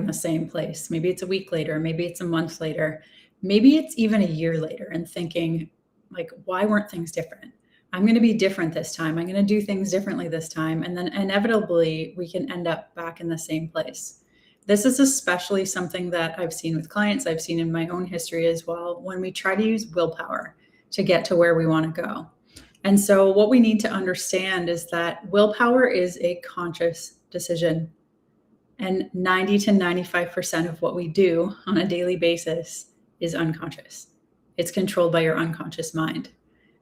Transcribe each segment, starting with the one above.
in the same place. Maybe it's a week later, maybe it's a month later, maybe it's even a year later, and thinking, like, why weren't things different? I'm going to be different this time. I'm going to do things differently this time. And then inevitably, we can end up back in the same place. This is especially something that I've seen with clients, I've seen in my own history as well, when we try to use willpower to get to where we want to go. And so what we need to understand is that willpower is a conscious decision. And 90 to 95% of what we do on a daily basis is unconscious. It's controlled by your unconscious mind.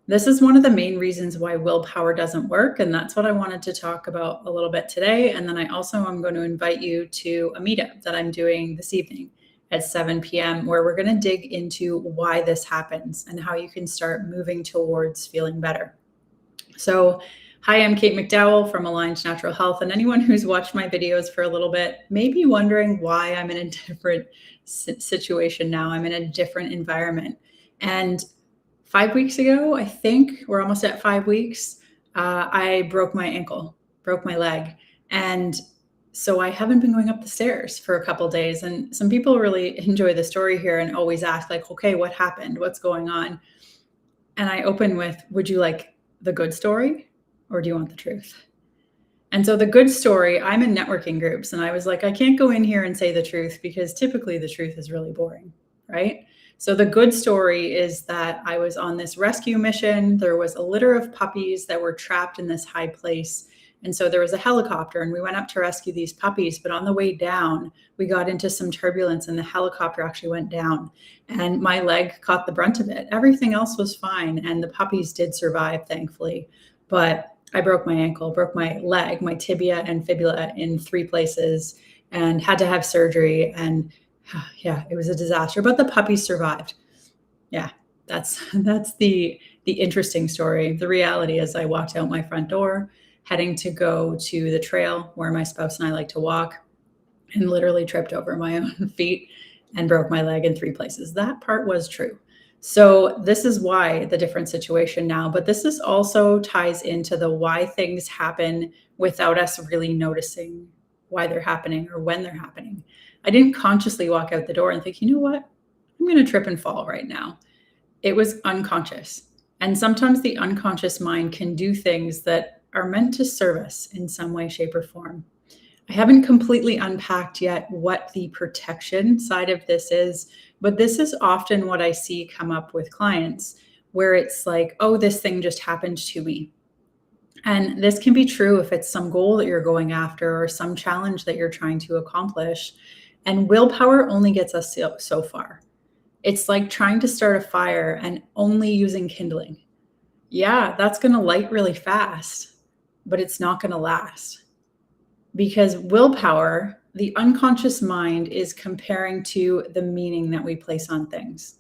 This is one of the main reasons why willpower doesn't work. And that's what I wanted to talk about a little bit today. And then I also am going to invite you to a meetup that I'm doing this evening at 7 p.m., where we're going to dig into why this happens and how you can start moving towards feeling better. So, hi, I'm Kate McDowell from Aligned Natural Health. And anyone who's watched my videos for a little bit may be wondering why I'm in a different situation now. I'm in a different environment. And 5 weeks ago, I think we're almost at 5 weeks, I broke my ankle, broke my leg. And so I haven't been going up the stairs for a couple of days. And some people really enjoy the story here and always ask, like, okay, what happened? What's going on? And I open with, would you like the good story or do you want the truth? And so the good story, I'm in networking groups, and I was like, I can't go in here and say the truth because typically the truth is really boring, right? So the good story is that I was on this rescue mission. There was a litter of puppies that were trapped in this high place. And so there was a helicopter, and we went up to rescue these puppies. But on the way down, we got into some turbulence, and the helicopter actually went down. And my leg caught the brunt of it. Everything else was fine, and the puppies did survive, thankfully. But I broke my ankle, broke my leg, my tibia and fibula in 3 places, and had to have surgery. And yeah, it was a disaster, but the puppies survived. Yeah, that's the interesting story. The reality is I walked out my front door, heading to go to the trail where my spouse and I like to walk, and literally tripped over my own feet and broke my leg in 3 places. That part was true. So this is why the different situation now, but this is also ties into the why things happen without us really noticing why they're happening or when they're happening. I didn't consciously walk out the door and think, you know what? I'm going to trip and fall right now. It was unconscious. And sometimes the unconscious mind can do things that are meant to serve us in some way, shape, or form. I haven't completely unpacked yet what the protection side of this is, but this is often what I see come up with clients, where it's like, oh, this thing just happened to me. And this can be true if it's some goal that you're going after or some challenge that you're trying to accomplish. And willpower only gets us so far. It's like trying to start a fire and only using kindling. Yeah, that's going to light really fast, but it's not going to last. Because willpower, the unconscious mind, is comparing to the meaning that we place on things.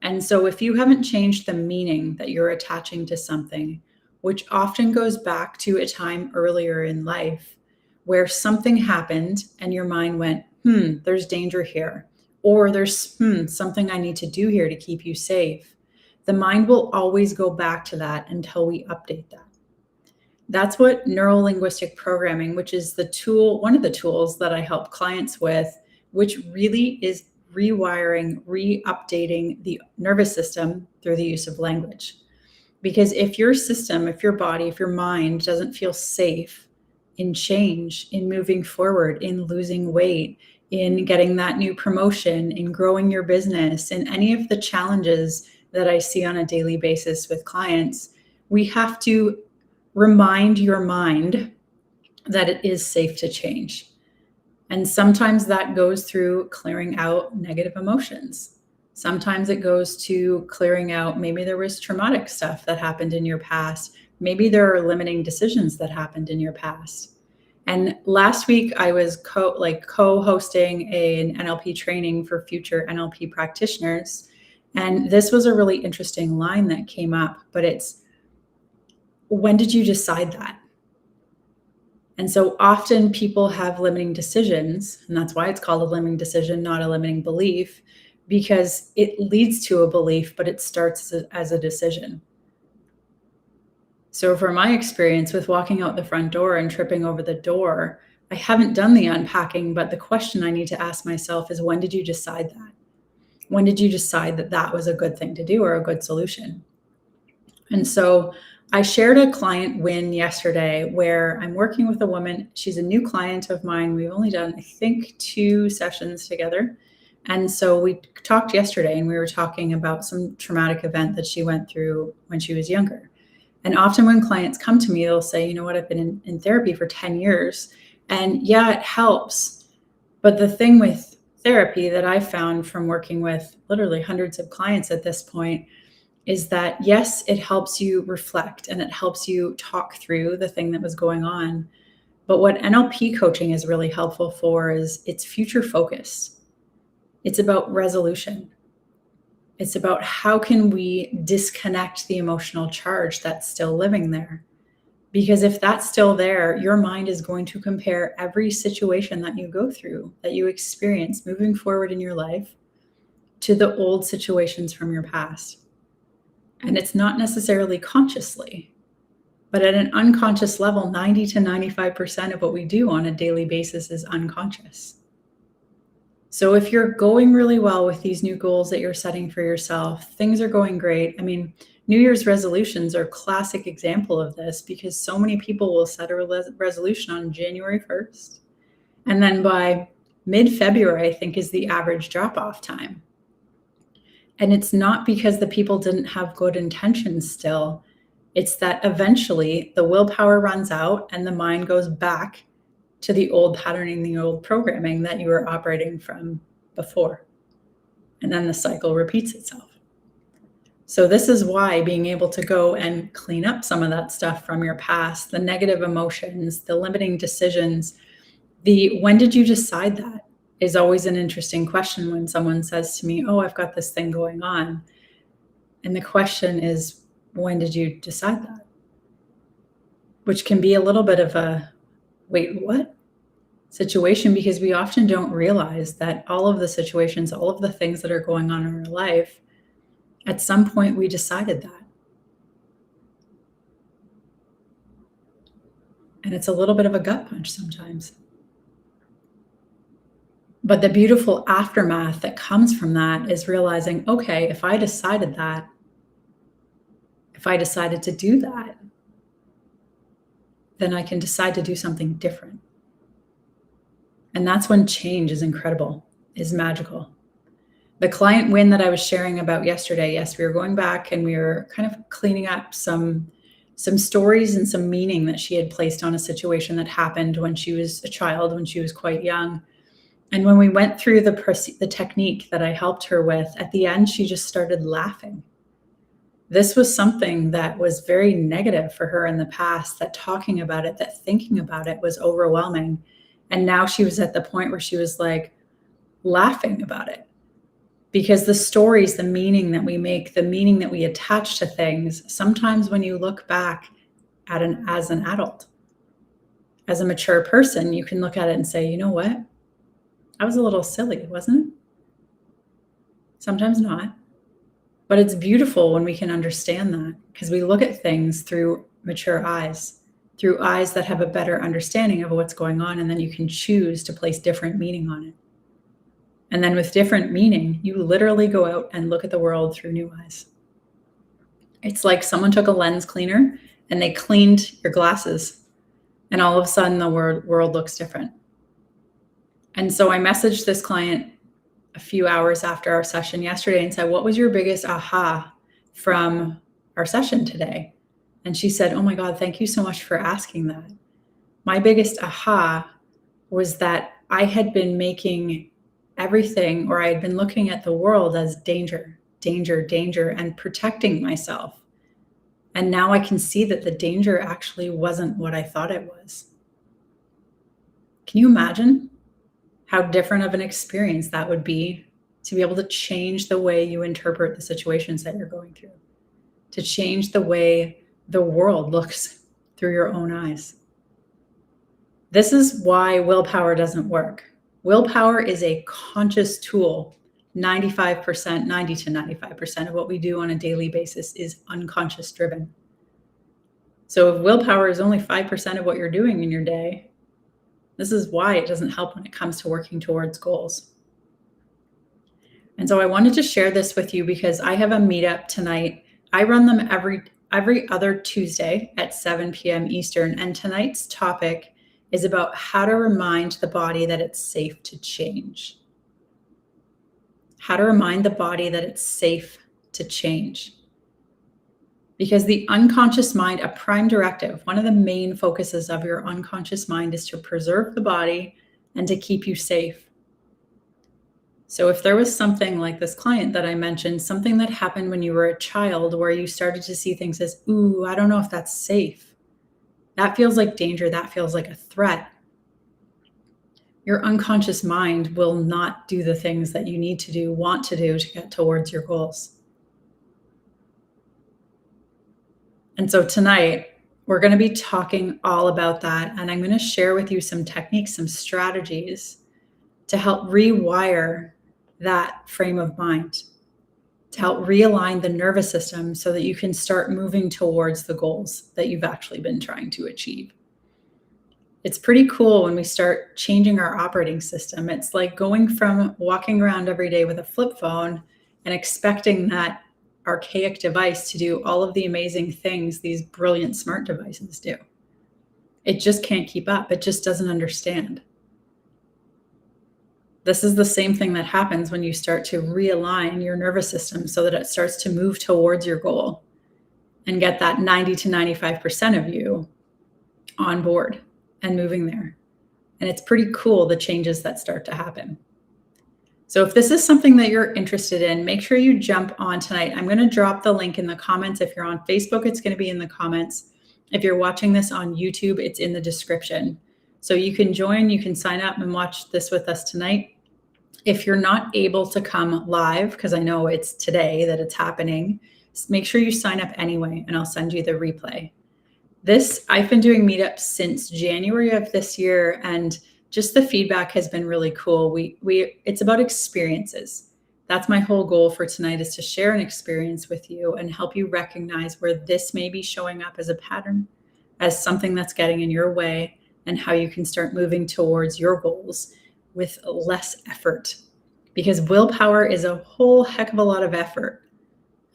And so if you haven't changed the meaning that you're attaching to something, which often goes back to a time earlier in life where something happened and your mind went, there's danger here, or there's something I need to do here to keep you safe. The mind will always go back to that until we update that. That's what neuro-linguistic programming, which is the tool, one of the tools that I help clients with, which really is rewiring, re-updating the nervous system through the use of language. Because if your system, if your body, if your mind doesn't feel safe in change, in moving forward, in losing weight, in getting that new promotion, in growing your business, in any of the challenges that I see on a daily basis with clients, we have to remind your mind that it is safe to change. And sometimes that goes through clearing out negative emotions. Sometimes it goes to clearing out, maybe there was traumatic stuff that happened in your past. Maybe there are limiting decisions that happened in your past. And last week I was co-hosting an NLP training for future NLP practitioners. And this was a really interesting line that came up, but it's, when did you decide that? And so often people have limiting decisions, and that's why it's called a limiting decision, not a limiting belief, because it leads to a belief, but it starts as a decision. So from my experience with walking out the front door and tripping over the door, I haven't done the unpacking, but the question I need to ask myself is, when did you decide that? When did you decide that that was a good thing to do or a good solution? And so I shared a client win yesterday where I'm working with a woman. She's a new client of mine. We've only done, I think, 2 sessions together. And so we talked yesterday and we were talking about some traumatic event that she went through when she was younger. And often when clients come to me, they'll say, you know what, I've been in therapy for 10 years. And yeah, it helps. But the thing with therapy that I found from working with literally hundreds of clients at this point is that, yes, it helps you reflect and it helps you talk through the thing that was going on. But what NLP coaching is really helpful for is it's future focused. It's about resolution. It's about how can we disconnect the emotional charge that's still living there. Because if that's still there, your mind is going to compare every situation that you go through, that you experience moving forward in your life, to the old situations from your past. And it's not necessarily consciously, but at an unconscious level, 90 to 95% of what we do on a daily basis is unconscious. So if you're going really well with these new goals that you're setting for yourself, things are going great. I mean, New Year's resolutions are a classic example of this because so many people will set a resolution on January 1st. And then by mid-February, I think, is the average drop-off time. And it's not because the people didn't have good intentions still. It's that eventually the willpower runs out and the mind goes back to the old patterning, the old programming that you were operating from before. And then the cycle repeats itself. So this is why being able to go and clean up some of that stuff from your past, the negative emotions, the limiting decisions, the when did you decide that is always an interesting question when someone says to me, oh, I've got this thing going on. And the question is, when did you decide that? Which can be a little bit of a, wait, what? Situation, because we often don't realize that all of the situations, all of the things that are going on in our life, at some point we decided that. And it's a little bit of a gut punch sometimes. But the beautiful aftermath that comes from that is realizing, okay, if I decided that, if I decided to do that, then I can decide to do something different. And that's when change is incredible, is magical. The client win that I was sharing about yesterday, yes, we were going back and we were kind of cleaning up some stories and some meaning that she had placed on a situation that happened when she was a child, when she was quite young. And when we went through the technique that I helped her with, at the end, she just started laughing. This was something that was very negative for her in the past, that talking about it, that thinking about it was overwhelming. And now she was at the point where she was like laughing about it. Because the stories, the meaning that we make, the meaning that we attach to things, sometimes when you look back at as an adult, as a mature person, you can look at it and say, you know what? I was a little silly, wasn't it? Sometimes not. But it's beautiful when we can understand that, because we look at things through mature eyes, through eyes that have a better understanding of what's going on, and then you can choose to place different meaning on it. And then with different meaning, you literally go out and look at the world through new eyes. It's like someone took a lens cleaner and they cleaned your glasses, and all of a sudden the world looks different. And so I messaged this client a few hours after our session yesterday and said, what was your biggest aha from our session today? And she said, oh my God, thank you so much for asking that. My biggest aha was that I had been making everything, or I had been looking at the world as danger, danger, danger, and protecting myself. And now I can see that the danger actually wasn't what I thought it was. Can you imagine how different of an experience that would be, to be able to change the way you interpret the situations that you're going through, to change the way the world looks through your own eyes? This is why willpower doesn't work. Willpower is a conscious tool. 90 to 95% of what we do on a daily basis is unconscious driven. So if willpower is only 5% of what you're doing in your day, This is why it doesn't help when it comes to working towards goals. And so I wanted to share this with you because I have a meetup tonight. I run them every other Tuesday at 7 p.m. Eastern. And tonight's topic is about how to remind the body that it's safe to change. How to remind the body that it's safe to change. Because the unconscious mind, a prime directive, one of the main focuses of your unconscious mind is to preserve the body and to keep you safe. So if there was something like this client that I mentioned, something that happened when you were a child where you started to see things as, ooh, I don't know if that's safe. That feels like danger. That feels like a threat. Your unconscious mind will not do the things that you need to do, want to do to get towards your goals. And so tonight, we're going to be talking all about that. And I'm going to share with you some techniques, some strategies to help rewire that frame of mind, to help realign the nervous system so that you can start moving towards the goals that you've actually been trying to achieve. It's pretty cool when we start changing our operating system. It's like going from walking around every day with a flip phone and expecting that archaic device to do all of the amazing things these brilliant smart devices do. It just can't keep up. It just doesn't understand. This is the same thing that happens when you start to realign your nervous system so that it starts to move towards your goal and get that 90 to 95% of you on board and moving there. And it's pretty cool, the changes that start to happen. So if this is something that you're interested in, make sure you jump on tonight. I'm going to drop the link in the comments. If you're on Facebook, it's going to be in the comments. If you're watching this on YouTube, it's in the description. So you can join, you can sign up and watch this with us tonight. If you're not able to come live, because I know it's today that it's happening, make sure you sign up anyway, and I'll send you the replay. I've been doing meetups since January of this year, and just the feedback has been really cool. It's about experiences. That's my whole goal for tonight, is to share an experience with you and help you recognize where this may be showing up as a pattern, as something that's getting in your way, and how you can start moving towards your goals with less effort. Because willpower is a whole heck of a lot of effort.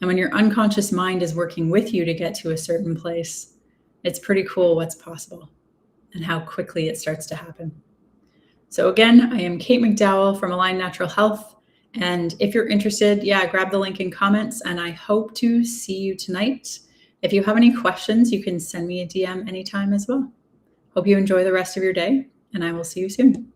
And when your unconscious mind is working with you to get to a certain place, it's pretty cool what's possible and how quickly it starts to happen. So again, I am Kate McDowell from Align Natural Health. And if you're interested, grab the link in comments, and I hope to see you tonight. If you have any questions, you can send me a DM anytime as well. Hope you enjoy the rest of your day, and I will see you soon.